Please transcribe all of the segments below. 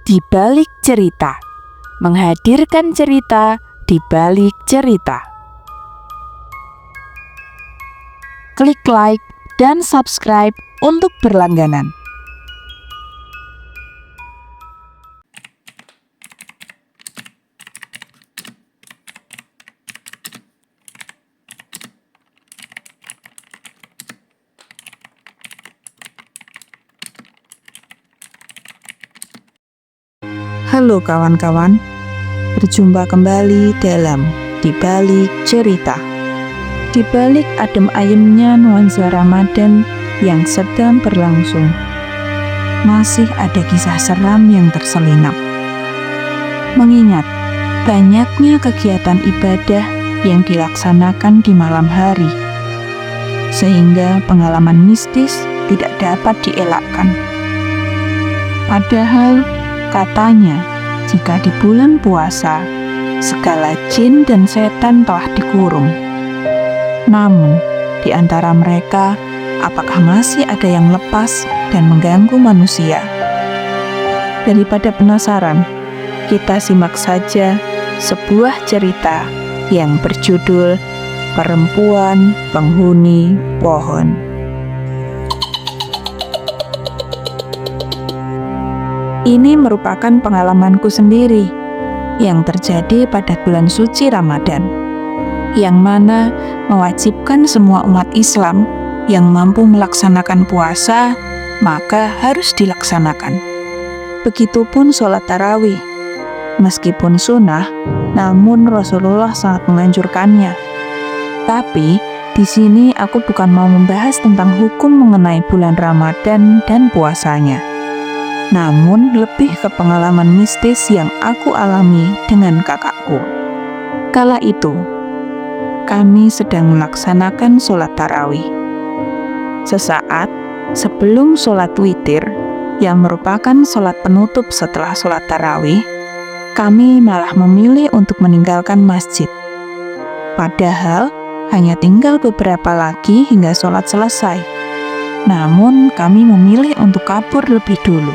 di balik cerita, menghadirkan cerita di balik cerita. Klik like dan subscribe untuk berlangganan. Halo kawan-kawan, berjumpa kembali dalam Di Balik Cerita. Di balik adem ayemnya nuansa Ramadan yang sedang berlangsung, masih ada kisah seram yang terselinap. Mengingat banyaknya kegiatan ibadah yang dilaksanakan di malam hari, sehingga pengalaman mistis tidak dapat dielakkan. Padahal katanya, jika di bulan puasa, segala jin dan setan telah dikurung. Namun, di antara mereka, apakah masih ada yang lepas dan mengganggu manusia? Daripada penasaran, kita simak saja sebuah cerita yang berjudul Perempuan Penghuni Pohon. Ini merupakan pengalamanku sendiri yang terjadi pada bulan suci Ramadan, yang mana mewajibkan semua umat Islam yang mampu melaksanakan puasa, maka harus dilaksanakan. Begitupun sholat tarawih. Meskipun sunnah, namun Rasulullah sangat menganjurkannya. Tapi, di sini aku bukan mau membahas tentang hukum mengenai bulan Ramadan dan puasanya, namun lebih ke pengalaman mistis yang aku alami dengan kakakku. Kala itu, kami sedang melaksanakan sholat tarawih. Sesaat sebelum sholat witir, yang merupakan sholat penutup setelah sholat tarawih, kami malah memilih untuk meninggalkan masjid. Padahal, hanya tinggal beberapa lagi hingga sholat selesai. Namun, kami memilih untuk kabur lebih dulu.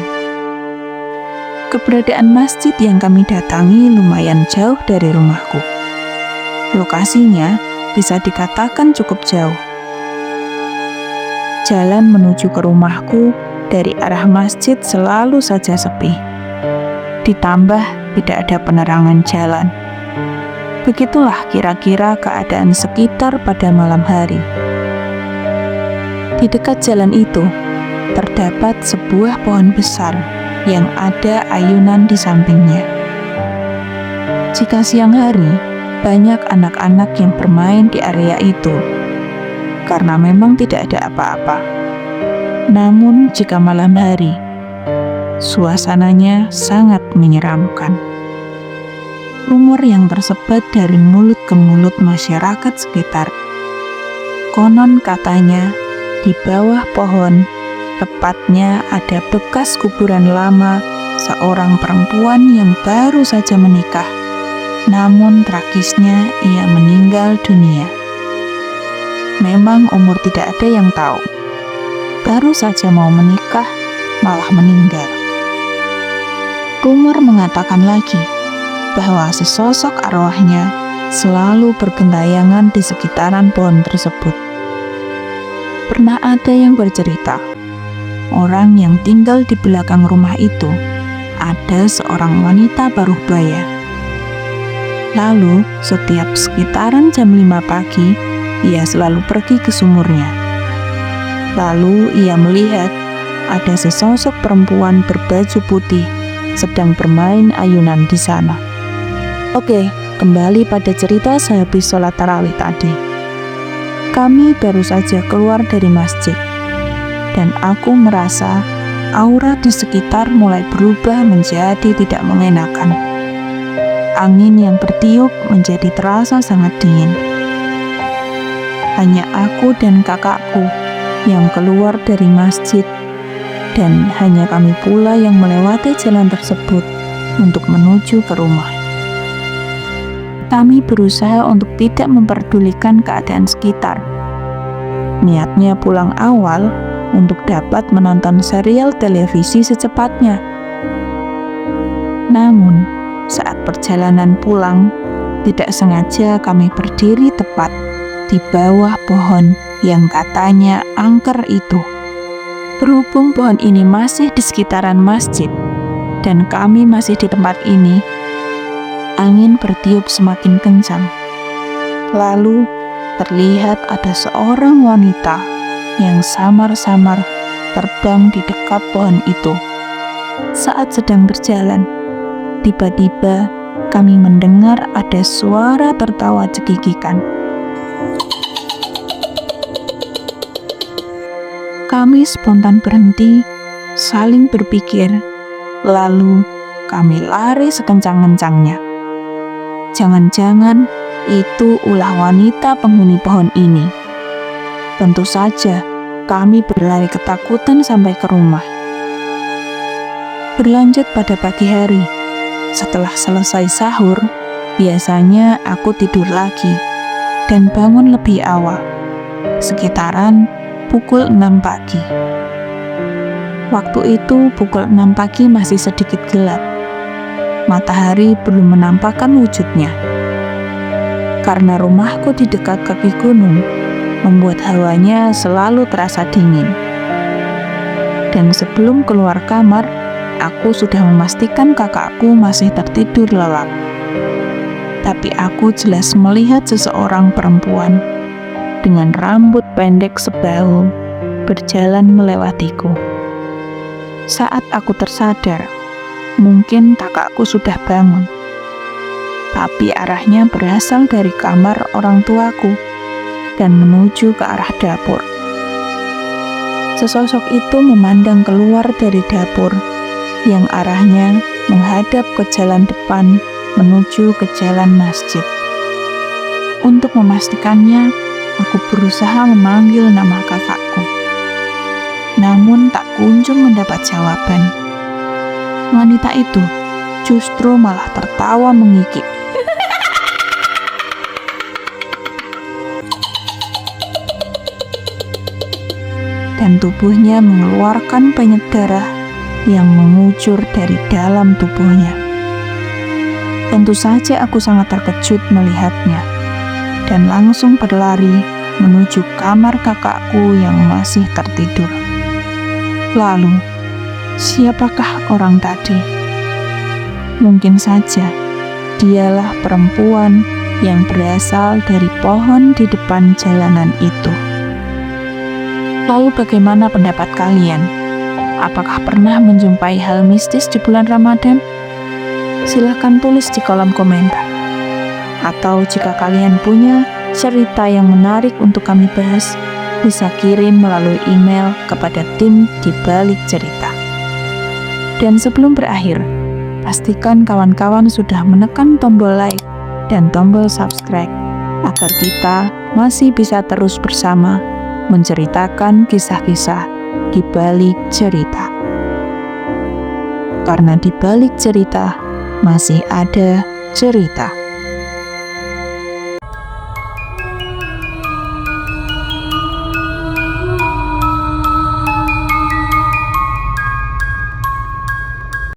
Keberadaan masjid yang kami datangi lumayan jauh dari rumahku. Lokasinya bisa dikatakan cukup jauh. Jalan menuju ke rumahku dari arah masjid selalu saja sepi. Ditambah tidak ada penerangan jalan. Begitulah kira-kira keadaan sekitar pada malam hari. Di dekat jalan itu terdapat sebuah pohon besar yang ada ayunan di sampingnya. Jika siang hari, banyak anak-anak yang bermain di area itu, karena memang tidak ada apa-apa. Namun jika malam hari, suasananya sangat menyeramkan. Rumor yang tersebar dari mulut ke mulut masyarakat sekitar. Konon katanya, di bawah pohon tepatnya ada bekas kuburan lama seorang perempuan yang baru saja menikah. Namun tragisnya ia meninggal dunia. Memang umur tidak ada yang tahu. Baru saja mau menikah, malah meninggal. Rumor mengatakan lagi bahwa sesosok arwahnya selalu bergentayangan di sekitaran pohon tersebut. Pernah ada yang bercerita, orang yang tinggal di belakang rumah itu ada seorang wanita paruh baya. Lalu, setiap sekitaran jam 5 pagi, ia selalu pergi ke sumurnya. Lalu, ia melihat ada sesosok perempuan berbaju putih sedang bermain ayunan di sana. Oke, kembali pada cerita sehabis sholat tarawih tadi. Kami baru saja keluar dari masjid, dan aku merasa aura di sekitar mulai berubah menjadi tidak mengenakan. Angin yang bertiup menjadi terasa sangat dingin. Hanya aku dan kakakku yang keluar dari masjid, dan hanya kami pula yang melewati jalan tersebut untuk menuju ke rumah. Kami berusaha untuk tidak memperdulikan keadaan sekitar. Niatnya pulang awal untuk dapat menonton serial televisi secepatnya. Namun, saat perjalanan pulang, tidak sengaja kami berdiri tepat di bawah pohon yang katanya angker itu. Berhubung pohon ini masih di sekitaran masjid dan kami masih di tempat ini, angin bertiup semakin kencang. Lalu terlihat ada seorang wanita yang samar-samar terbang di dekat pohon itu. Saat sedang berjalan, tiba-tiba kami mendengar ada suara tertawa cekikikan. Kami spontan berhenti, saling berpikir, lalu kami lari sekencang-kencangnya. Jangan-jangan itu ulah wanita penghuni pohon ini. Tentu saja kami berlari ketakutan sampai ke rumah. Berlanjut pada pagi hari, setelah selesai sahur, biasanya aku tidur lagi dan bangun lebih awal, sekitaran pukul 6 pagi. Waktu itu pukul 6 pagi masih sedikit gelap. Matahari belum menampakkan wujudnya. Karena rumahku di dekat kaki gunung, membuat hawanya selalu terasa dingin. Dan sebelum keluar kamar, aku sudah memastikan kakakku masih tertidur lelap. Tapi aku jelas melihat seseorang perempuan dengan rambut pendek sebahu berjalan melewatiku. Saat aku tersadar, mungkin kakakku sudah bangun, tapi arahnya berasal dari kamar orang tuaku dan menuju ke arah dapur. Sesosok itu memandang keluar dari dapur yang arahnya menghadap ke jalan depan menuju ke jalan masjid. Untuk memastikannya, aku berusaha memanggil nama kakakku. Namun tak kunjung mendapat jawaban. Wanita itu justru malah tertawa mengikik. Dan tubuhnya mengeluarkan banyak darah yang mengucur dari dalam tubuhnya. Tentu saja aku sangat terkejut melihatnya dan langsung berlari menuju kamar kakakku yang masih tertidur. Lalu, siapakah orang tadi? Mungkin saja dialah perempuan yang berasal dari pohon di depan jalanan itu. Lalu bagaimana pendapat kalian? Apakah pernah menjumpai hal mistis di bulan Ramadan? Silahkan tulis di kolom komentar. Atau jika kalian punya cerita yang menarik untuk kami bahas, bisa kirim melalui email kepada tim di balik cerita. Dan sebelum berakhir, pastikan kawan-kawan sudah menekan tombol like dan tombol subscribe agar kita masih bisa terus bersama menceritakan kisah-kisah di balik cerita. Karena di balik cerita masih ada cerita.